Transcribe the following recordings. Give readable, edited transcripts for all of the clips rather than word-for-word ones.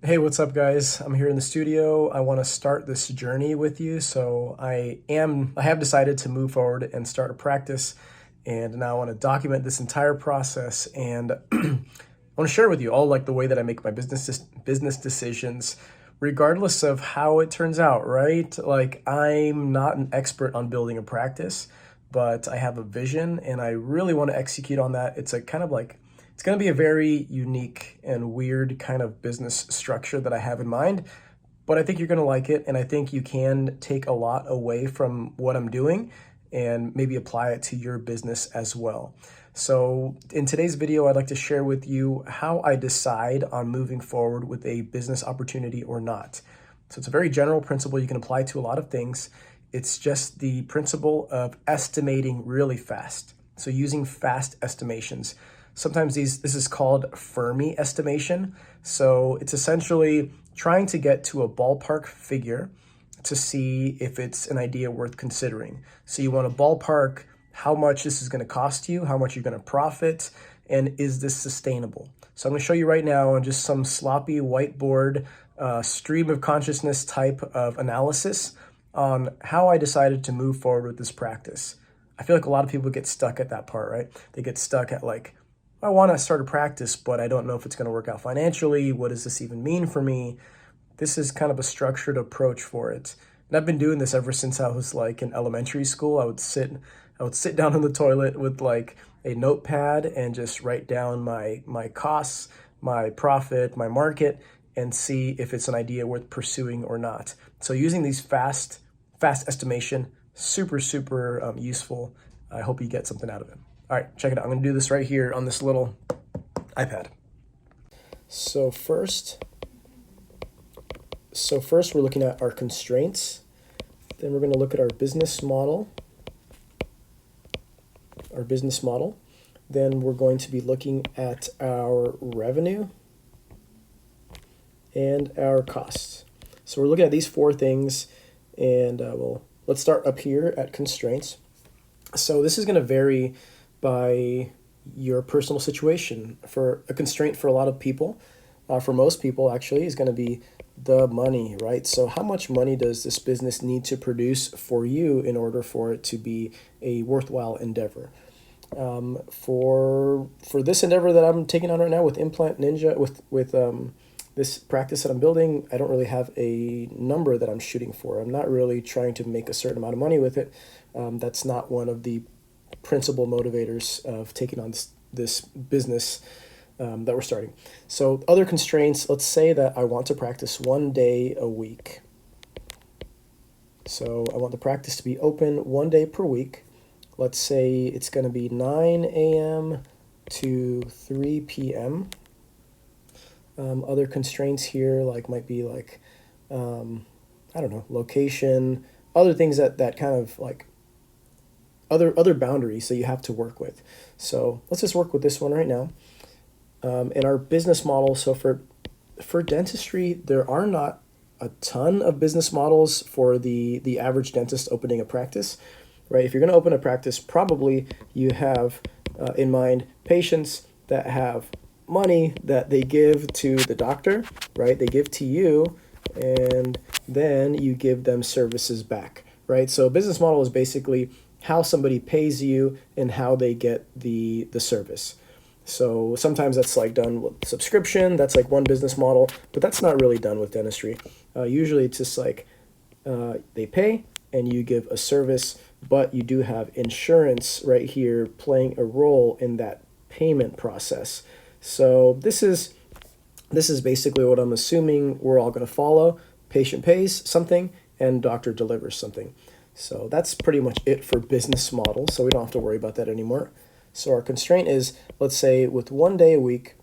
Hey, what's up, guys? I'm here in the studio. I want to start this journey with you. I have decided to move forward and start a practice, and now I want to document this entire process, and I want to share with you all like the way that I make my business decisions, regardless of how it turns out, right? Like, I'm not an expert on building a practice, but I have a vision and I really want to execute on that. It's going to be a very unique and weird kind of business structure that I have in mind, but I think you're going to like it. And I think you can take a lot away from what I'm doing and maybe apply it to your business as well. So in today's video, I'd like to share with you how I decide on moving forward with a business opportunity or not. So it's a very general principle you can apply to a lot of things. It's just the principle of estimating really fast. So using fast estimations. Sometimes this is called Fermi estimation. So it's essentially trying to get to a ballpark figure to see if it's an idea worth considering. So you want to ballpark how much this is going to cost you, how much you're going to profit, and is this sustainable? So I'm going to show you right now on just some sloppy whiteboard stream of consciousness type of analysis on how I decided to move forward with this practice. I feel like a lot of people get stuck at that part, right? They get stuck at like, I want to start a practice, but I don't know if it's going to work out financially. What does this even mean for me? This is kind of a structured approach for it. And I've been doing this ever since I was like in elementary school. I would sit down on the toilet with like a notepad and just write down my costs, my profit, my market, and see if it's an idea worth pursuing or not. So using these fast estimation, super useful. I hope you get something out of it. All right, check it out. I'm going to do this right here on this little iPad. So first we're looking at our constraints. Then we're going to look at our business model. Then we're going to be looking at our revenue and our costs. So we're looking at these four things, and let's start up here at constraints. So this is going to vary by your personal situation. For a constraint for a lot of people, for most people actually, is going to be the money, right? So how much money does this business need to produce for you in order for it to be a worthwhile endeavor? For this endeavor that I'm taking on right now with Implant Ninja, with this practice that I'm building, I don't really have a number that I'm shooting for. I'm not really trying to make a certain amount of money with it. That's not one of the principal motivators of taking on this business that we're starting. So other constraints, let's say that I want to practice 1 day a week. So I want the practice to be open 1 day per week. Let's say it's going to be 9 a.m. to 3 p.m. Other constraints here might be like, I don't know, location, other things that kind of like other boundaries that you have to work with. So let's just work with this one right now. In our business model, so for dentistry, there are not a ton of business models for the average dentist opening a practice, right? If you're going to open a practice, probably you have in mind patients that have money that they give to the doctor, right? They give to you, and then you give them services back, right? So a business model is basically how somebody pays you and how they get the service. So sometimes that's like done with subscription. That's like one business model, but that's not really done with dentistry. Usually it's just like they pay and you give a service, but you do have insurance right here playing a role in that payment process. So this is basically what I'm assuming we're all going to follow. Patient pays something and doctor delivers something. So that's pretty much it for business models, so we don't have to worry about that anymore. So our constraint is, let's say with 1 day a week,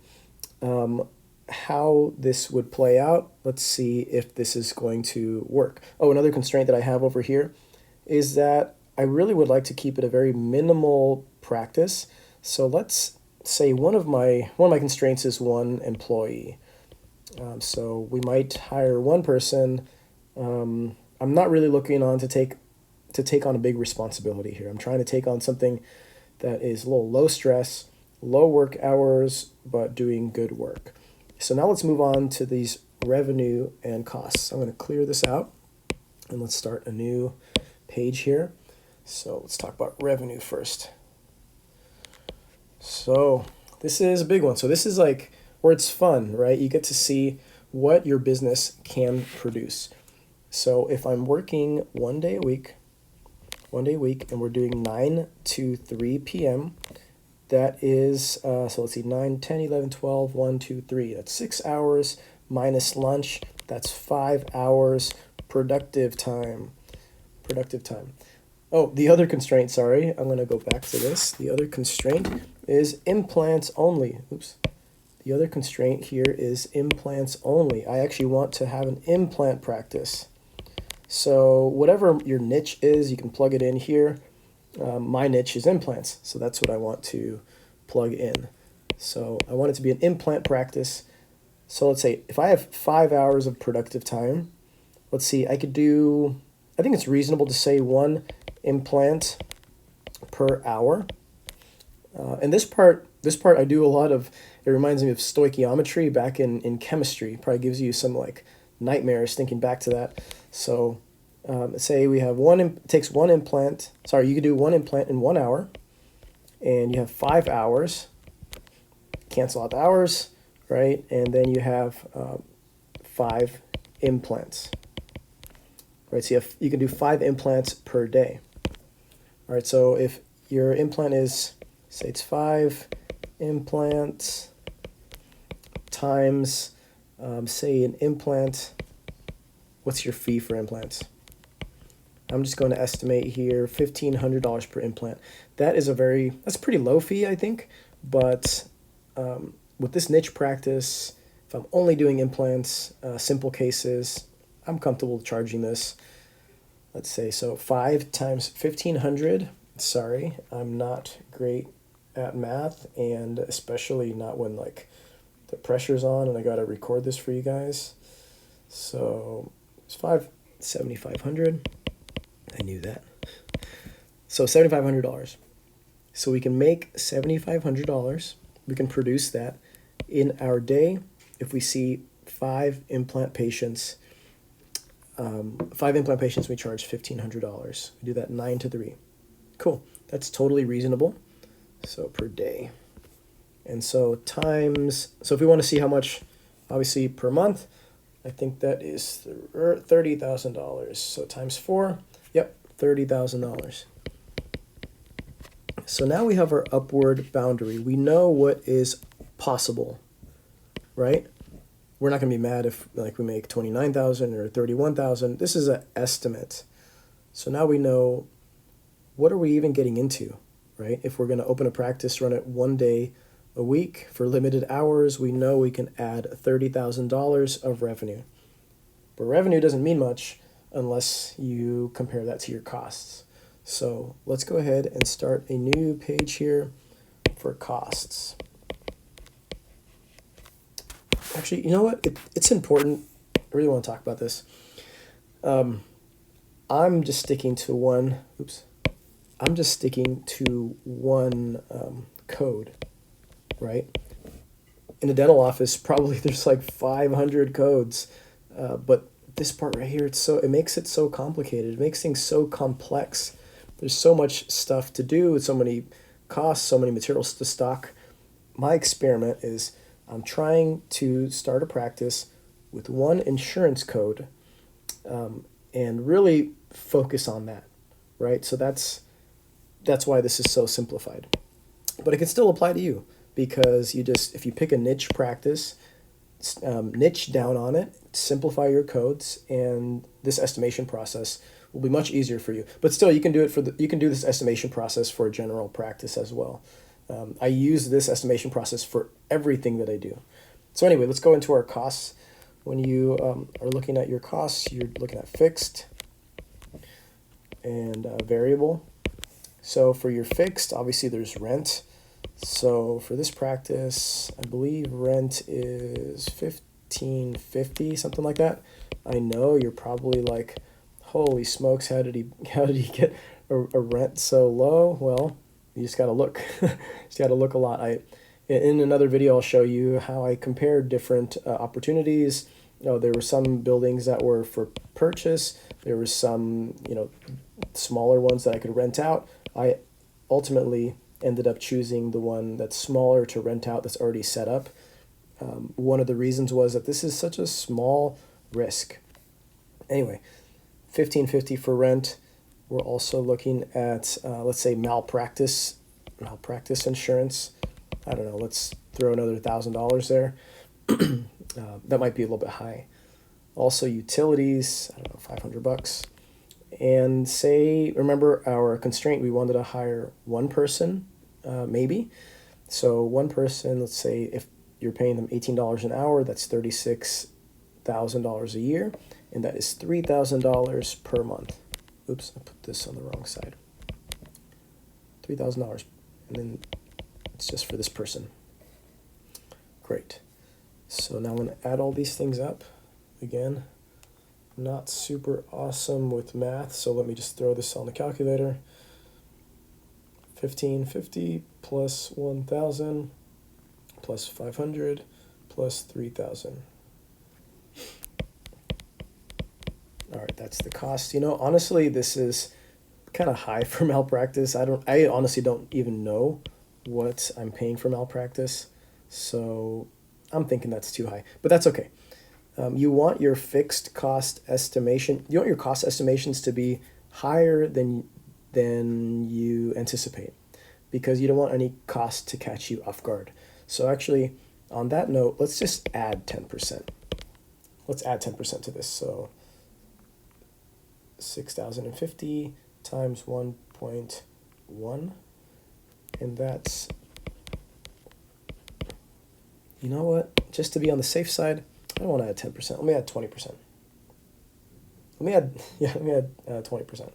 how this would play out. Let's see if this is going to work. Oh, another constraint that I have over here is that I really would like to keep it a very minimal practice. So let's say one of my constraints is one employee. So we might hire one person. I'm not really looking on to take on a big responsibility here. I'm trying to take on something that is a little low stress, low work hours, but doing good work. So now let's move on to these revenue and costs. I'm going to clear this out and let's start a new page here. So let's talk about revenue first. So this is a big one. So this is like where it's fun, right? You get to see what your business can produce. So if I'm working 1 day a week, and we're doing 9 to 3 p.m., that is, so let's see, 9, 10, 11, 12, 1, 2, 3. That's 6 hours minus lunch. That's 5 hours productive time. Oh, the other constraint, sorry, I'm going to go back to this. The other constraint is implants only. Oops. The other constraint here is implants only. I actually want to have an implant practice. So whatever your niche is, you can plug it in here. My niche is implants, so that's what I want to plug in. So I want it to be an implant practice. So let's say if I have 5 hours of productive time, let's see, I think it's reasonable to say 1 implant per hour. And this part I do a lot of, it reminds me of stoichiometry back in chemistry. Probably gives you some like nightmares thinking back to that. So say we have takes 1 implant, sorry, you could do 1 implant in 1 hour, and you have 5 hours, cancel out the hours, right? And then you have 5 implants, right? So you can do 5 implants per day. All right, so if your implant is, say it's 5 implants times, say an implant, what's your fee for implants? I'm just going to estimate here $1,500 per implant. That's pretty low fee, I think, but with this niche practice, if I'm only doing implants, simple cases, I'm comfortable charging this. Let's say, so 5 times 1,500. Sorry, I'm not great at math, and especially not when like the pressure's on and I got to record this for you guys. So it's 7,500. I knew that. So $7,500. So we can make $7,500. We can produce that in our day if we see 5 implant patients. 5 implant patients, we charge $1,500. We do that 9 to 3. Cool. That's totally reasonable. So per day. And so so if we want to see how much, obviously per month, I think that is $30,000. So times 4, yep, $30,000. So now we have our upward boundary. We know what is possible, right? We're not going to be mad if like we make 29,000 or 31,000. This is an estimate. So now we know, what are we even getting into, right? If we're going to open a practice, run it 1 day a week for limited hours, we know we can add $30,000 of revenue. But revenue doesn't mean much unless you compare that to your costs. So let's go ahead and start a new page here for costs. Actually, you know what? It's important. I really want to talk about this. I'm just sticking to one. I'm just sticking to one code, right? In a dental office, probably there's like 500 codes, but this part right here, it makes it so complicated. It makes things so complex. There's so much stuff to do, so many costs, so many materials to stock. My experiment is I'm trying to start a practice with one insurance code and really focus on that, right? So that's why this is so simplified. But it can still apply to you because if you pick a niche practice, niche down on it, simplify your codes, and this estimation process will be much easier for you. But still, you can do this estimation process for a general practice as well. I use this estimation process for everything that I do. So anyway, let's go into our costs. When you are looking at your costs, you're looking at fixed and variable. So for your fixed, obviously there's rent. So for this practice, I believe rent is $1,550, something like that. I know you're probably like, holy smokes, how did he get a rent so low? Well, you just got to look. Just got to look a lot. In another video, I'll show you how I compare different opportunities there were some buildings that were for purchase. There were some, smaller ones that I could rent out. I ultimately ended up choosing the one that's smaller to rent out that's already set up. One of the reasons was that this is such a small risk. Anyway, $1,550 for rent. We're also looking at, let's say, malpractice insurance. I don't know, let's throw another $1,000 there. That might be a little bit high. Also utilities, I don't know, $500. And remember our constraint, we wanted to hire one person, maybe. So one person, let's say if you're paying them $18 an hour, that's $36,000 a year, and that is $3,000 per month. Oops, I put this on the wrong side. $3,000, and then it's just for this person. Great. So now I'm going to add all these things up. Again, not super awesome with math, so let me just throw this on the calculator. 1,550 plus 1,000 plus 500 plus 3,000. All right, that's the cost. Honestly, this is kind of high for malpractice. I honestly don't even know what I'm paying for malpractice, so I'm thinking that's too high, but that's okay. You want your fixed cost estimation. You want your cost estimations to be higher than you anticipate, because you don't want any cost to catch you off guard. So actually, on that note, let's just add 10%. Let's add 10% to this. So 6,050 times 1.1, and that's, you know what? Just to be on the safe side, I don't want to add 10%. Let me add 20%. Let me add 20%.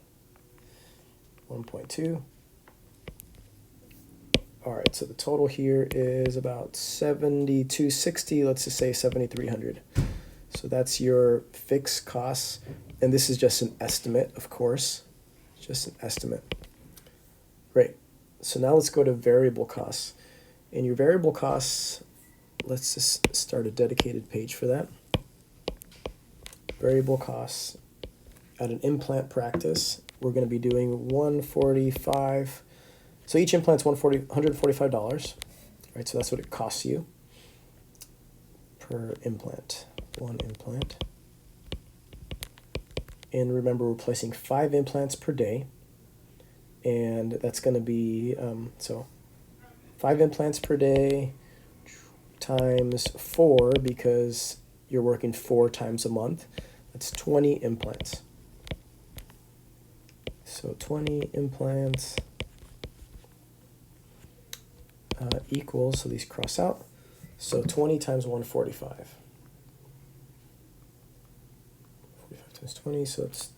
1.2. All right, so the total here is about 7,260. Let's just say 7,300. So that's your fixed costs, and this is just an estimate, of course, just an estimate. Great. So now let's go to variable costs. In your variable costs, let's just start a dedicated page for that. Variable costs at an implant practice, we're going to be doing 145. So each implant's $145, right? So that's what it costs you per implant, one implant. And remember, we're placing 5 implants per day, and that's going to be, so 5 implants per day times 4, because you're working 4 times a month. That's 20 implants. So 20 implants equals, so these cross out, so 20 times 145. 45 times 20, so it's,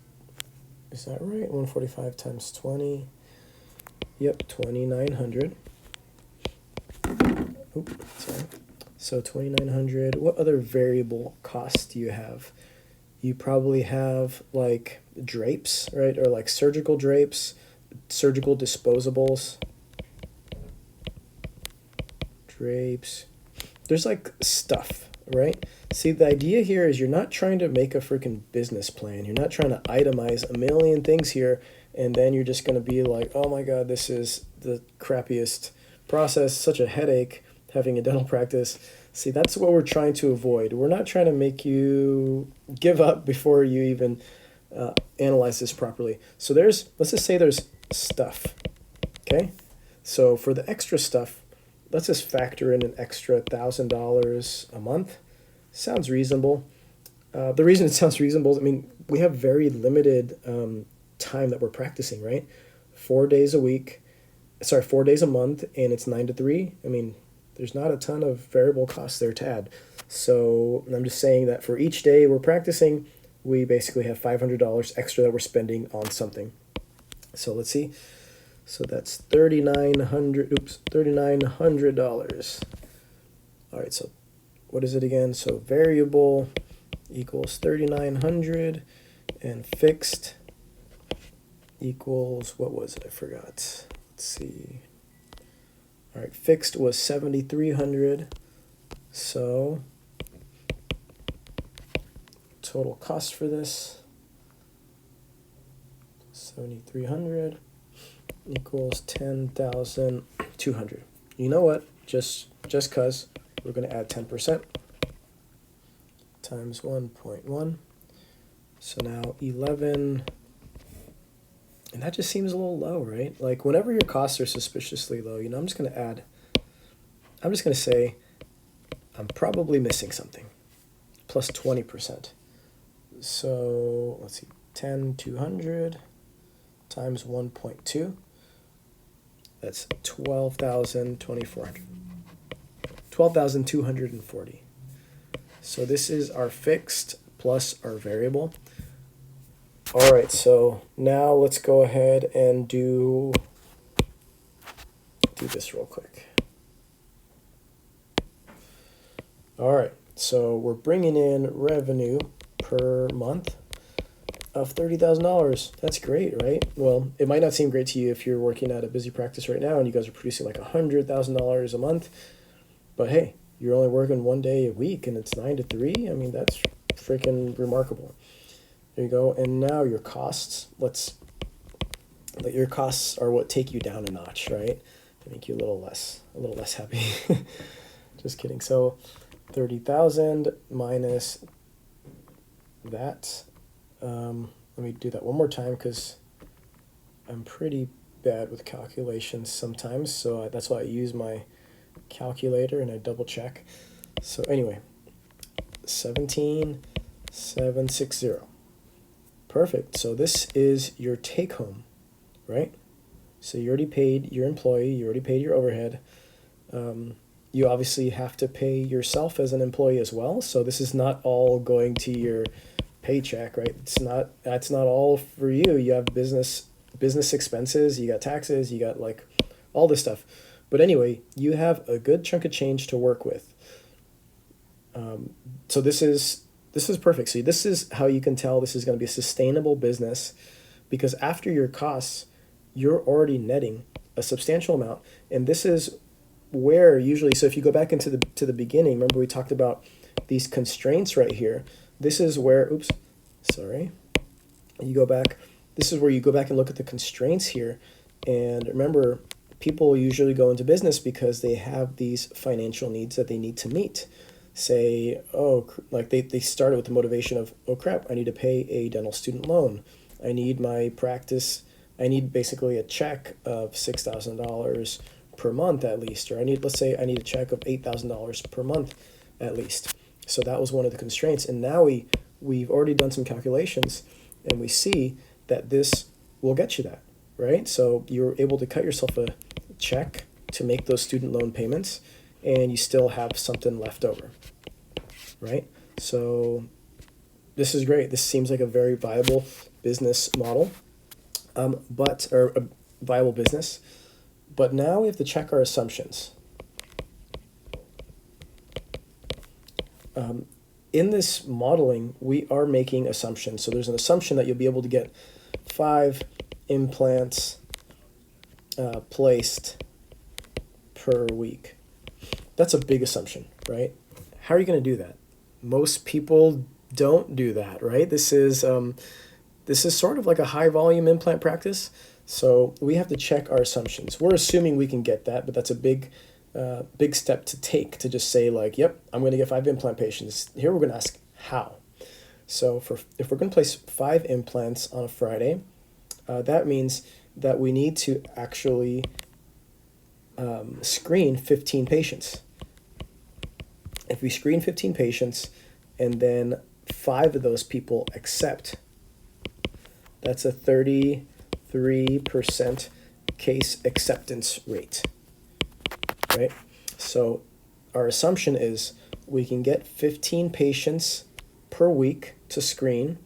is that right? 145 times 20, yep, 2,900. Oops, sorry. So 2,900. What other variable costs do you have? You probably have like drapes, right? Or like surgical drapes, surgical disposables. Drapes. There's like stuff, right? See, the idea here is you're not trying to make a freaking business plan. You're not trying to itemize a million things here, and then you're just going to be like, oh my God, this is the crappiest process, such a headache having a dental practice. See, that's what we're trying to avoid. We're not trying to make you give up before you even analyze this properly. So let's just say there's stuff, okay? So for the extra stuff, let's just factor in an extra $1,000 a month. Sounds reasonable. The reason it sounds reasonable is, I mean, we have very limited time that we're practicing, right? 4 days a month, and it's 9 to 3. I mean, there's not a ton of variable costs there to add. So I'm just saying that for each day we're practicing, we basically have $500 extra that we're spending on something. So let's see. So that's $3,900. All right, so what is it again? So variable equals 3,900, and fixed equals, what was it? I forgot. Let's see. All right, fixed was 7,300. So total cost for this, 7,300 equals 10,200. You know what? Just cause we're going to add 10% times 1.1. So now 11, and that just seems a little low, right? Like whenever your costs are suspiciously low, I'm just going to say I'm probably missing something, plus 20%. So let's see, 10,200 times 1.2. That's 12,240. So this is our fixed plus our variable. All right, so now let's go ahead and do this real quick. All right, so we're bringing in revenue per month of $30,000. That's great, right? Well, it might not seem great to you if you're working at a busy practice right now and you guys are producing like $100,000 a month, but hey, you're only working 1 day a week and it's 9 to 3. I mean, that's freaking remarkable. There you go. And now your costs, your costs are what take you down a notch, right? To make you a little less happy. Just kidding. So 30,000 minus that. Let me do that one more time because I'm pretty bad with calculations sometimes. So that's why I use my calculator and I double check. So anyway, 17,760. Perfect. So this is your take home, right? So you already paid your employee, you already paid your overhead. You obviously have to pay yourself as an employee as well. So this is not all going to your paycheck, right? That's not all for you. You have business expenses, you got taxes, you got like all this stuff. But anyway, you have a good chunk of change to work with. So this is perfect. See, this is how you can tell this is going to be a sustainable business, because after your costs, you're already netting a substantial amount. And this is where usually, so if you go back into the beginning, remember we talked about these constraints right here. This is where, you go back. This is where you go back and look at the constraints here. And remember, people usually go into business because they have these financial needs that they need to meet. Say, they started with the motivation of, oh crap, I need to pay a dental student loan. I need my practice. I need basically a check of $6,000 per month at least, or let's say I need a check of $8,000 per month at least. So that was one of the constraints. And now we've already done some calculations and we see that this will get you that, right? So you're able to cut yourself a check to make those student loan payments and you still have something left over, right? So this is great. This seems like a very viable business model, or a viable business. But now we have to check our assumptions. In this modeling, we are making assumptions. So there's an assumption that you'll be able to get 5 implants placed per week. That's a big assumption, right? How are you going to do that? Most people don't do that, right? This is sort of like a high volume implant practice. So we have to check our assumptions. We're assuming we can get that, but that's a big step to take, to just say like, yep, I'm going to get 5 implant patients. Here we're going to ask how. So if we're going to place 5 implants on a Friday, that means that we need to actually screen 15 patients. If we screen 15 patients and then 5 of those people accept, that's a 33% case acceptance rate, right? So our assumption is we can get 15 patients per week to screen,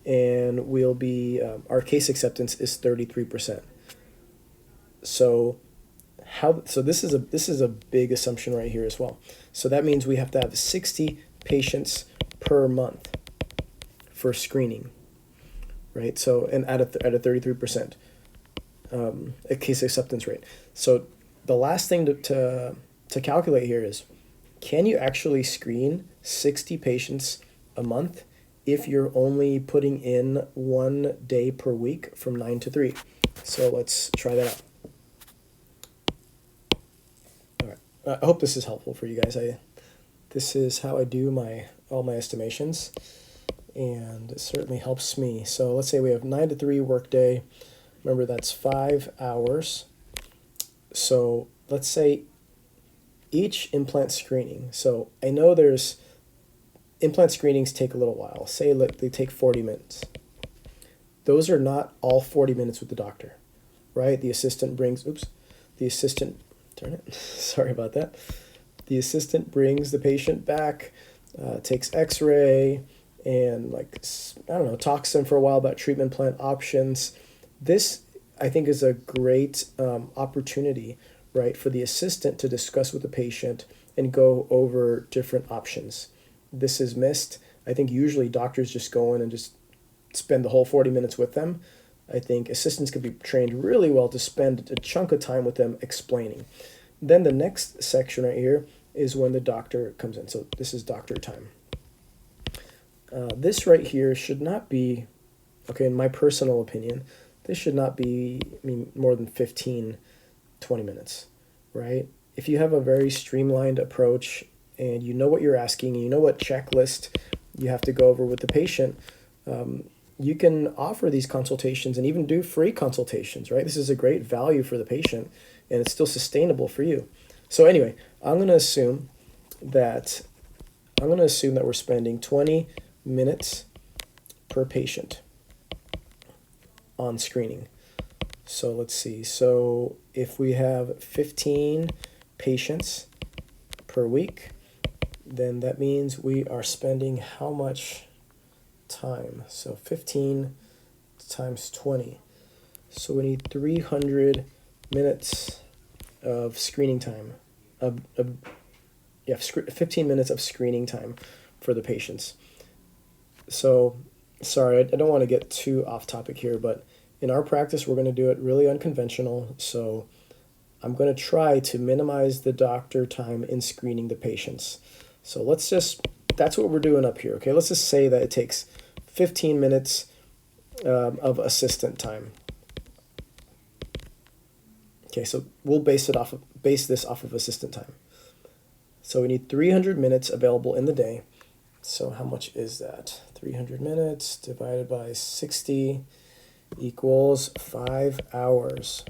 and we'll be our case acceptance is 33%. So this is a big assumption right here as well. So that means we have to have 60 patients per month for screening, right? So, and at a 33% a case acceptance rate. So the last thing to calculate here is, can you actually screen 60 patients a month if you're only putting in 1 day per week from 9 to 3. So let's try that out. All right. I hope this is helpful for you guys. This is how I do all my estimations, and it certainly helps me. So let's say we have 9 to 3 workday. Remember, that's 5 hours. So let's say each implant screening. So I know there's implant screenings take a little while. Say they take 40 minutes. Those are not all 40 minutes with the doctor, right? The assistant brings, sorry about that. The assistant brings the patient back, takes x-ray, and talks to them for a while about treatment plan options. This, I think, is a great opportunity, right, for the assistant to discuss with the patient and go over different options. This is missed. I think usually doctors just go in and just spend the whole 40 minutes with them. I think assistants could be trained really well to spend a chunk of time with them explaining. Then the next section right here is when the doctor comes in. So this is doctor time. This right here should not be, okay, in my personal opinion, this should not be more than 15, 20 minutes, right? If you have a very streamlined approach and you know what you're asking, and you know what checklist you have to go over with the patient, you can offer these consultations and even do free consultations, right? This is a great value for the patient, and it's still sustainable for you. So anyway, I'm going to assume that we're spending 20 minutes per patient on screening. So let's see. So if we have 15 patients per week, then that means we are spending how much time? So 15 times 20. So we need 300 minutes of screening time. 15 minutes of screening time for the patients. So, sorry, I don't want to get too off topic here, but in our practice, we're going to do it really unconventional. So I'm going to try to minimize the doctor time in screening the patients. So that's what we're doing up here, okay? Let's just say that it takes 15 minutes of assistant time. Okay, so we'll base this off of assistant time. So we need 300 minutes available in the day. So how much is that? 300 minutes divided by 60 equals 5 hours.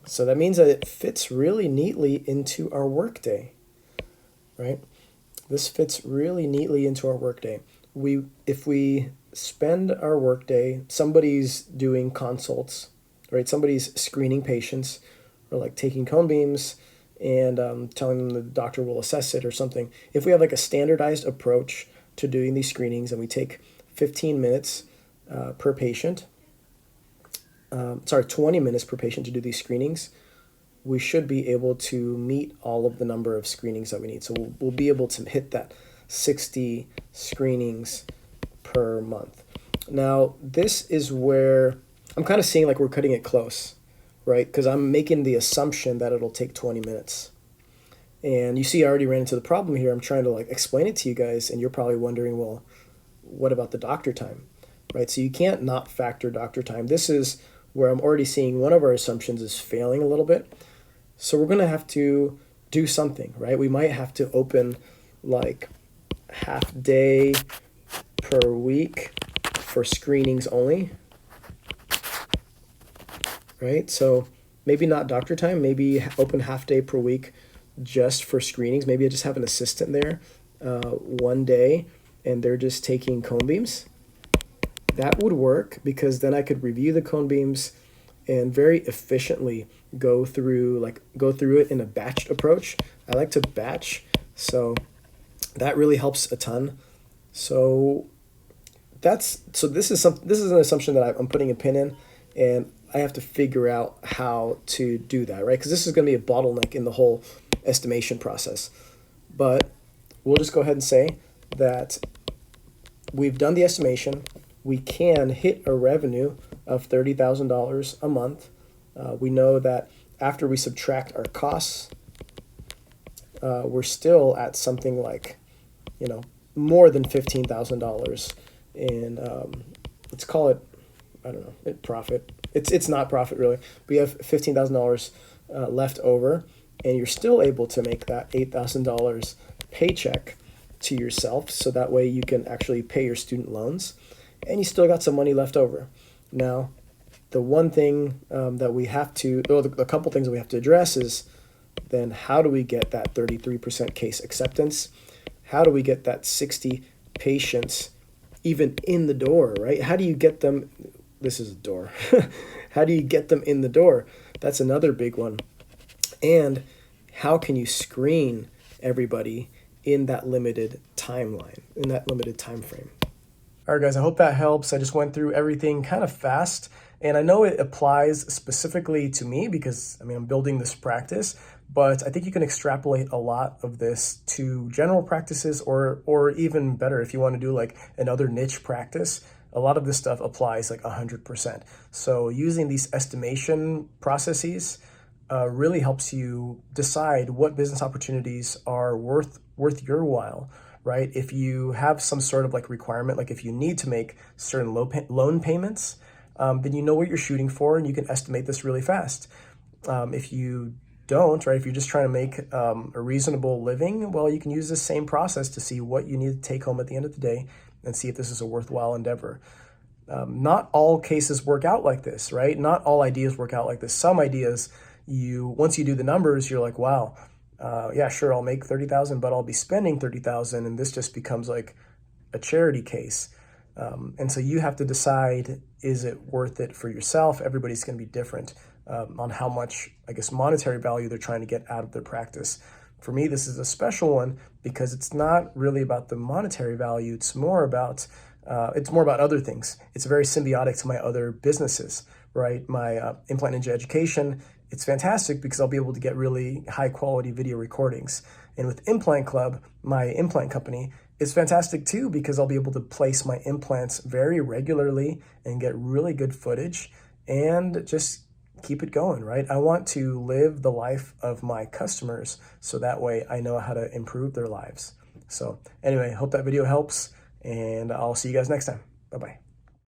So that means that it fits really neatly into our workday, right? This fits really neatly into our workday. If we spend our workday, somebody's doing consults, right? Somebody's screening patients, or like taking cone beams and telling them the doctor will assess it or something. If we have like a standardized approach to doing these screenings and we take 15 minutes per patient, 20 minutes per patient to do these screenings, we should be able to meet all of the number of screenings that we need. So we'll be able to hit that 60 screenings per month. Now, this is where I'm kind of seeing like we're cutting it close, right? Because I'm making the assumption that it'll take 20 minutes. And you see, I already ran into the problem here. I'm trying to like explain it to you guys, and you're probably wondering, well, what about the doctor time, right? So you can't not factor doctor time. This is where I'm already seeing one of our assumptions is failing a little bit. So we're going to have to do something, right? We might have to open like half day per week for screenings only, right? So maybe not doctor time, maybe open half day per week just for screenings. Maybe I just have an assistant there 1 day and they're just taking cone beams. That would work because then I could review the cone beams and very efficiently go through it in a batched approach. I like to batch, so that really helps a ton. So this is an assumption that I'm putting a pin in, and I have to figure out how to do that, right? Because this is going to be a bottleneck in the whole estimation process. But we'll just go ahead and say that we've done the estimation. We can hit a revenue of $30,000 a month. We know that after we subtract our costs, we're still at something like, more than $15,000 in, let's call it, I don't know, profit. It's not profit really, but you have $15,000 left over, and you're still able to make that $8,000 paycheck to yourself, so that way you can actually pay your student loans, and you still got some money left over. Now, the one thing that we have to, or the couple things that we have to address is then how do we get that 33% case acceptance? How do we get that 60 patients even in the door, right? How do you get them? This is a door. How do you get them in the door? That's another big one. And how can you screen everybody in that limited timeline, in that limited time frame? All right, guys, I hope that helps. I just went through everything kind of fast, and I know it applies specifically to me because, I mean, I'm building this practice, but I think you can extrapolate a lot of this to general practices, or even better, if you want to do like another niche practice, a lot of this stuff applies like 100%. So using these estimation processes really helps you decide what business opportunities are worth your while, right? If you have some sort of like requirement, like if you need to make certain loan payments, then you know what you're shooting for and you can estimate this really fast. If you don't, right, if you're just trying to make a reasonable living, well, you can use the same process to see what you need to take home at the end of the day and see if this is a worthwhile endeavor. Not all cases work out like this, right? Not all ideas work out like this. Some ideas, once you do the numbers, you're like, wow, yeah, sure, I'll make 30,000, but I'll be spending 30,000, and this just becomes like a charity case. And so you have to decide, is it worth it for yourself? Everybody's going to be different on how much, I guess, monetary value they're trying to get out of their practice. For me, this is a special one because it's not really about the monetary value. It's more about other things. It's very symbiotic to my other businesses, right? My Implant Ninja Education, it's fantastic because I'll be able to get really high quality video recordings. And with Implant Club, my implant company, it's fantastic too because I'll be able to place my implants very regularly and get really good footage and just keep it going, right? I want to live the life of my customers so that way I know how to improve their lives. So anyway, hope that video helps, and I'll see you guys next time. Bye-bye.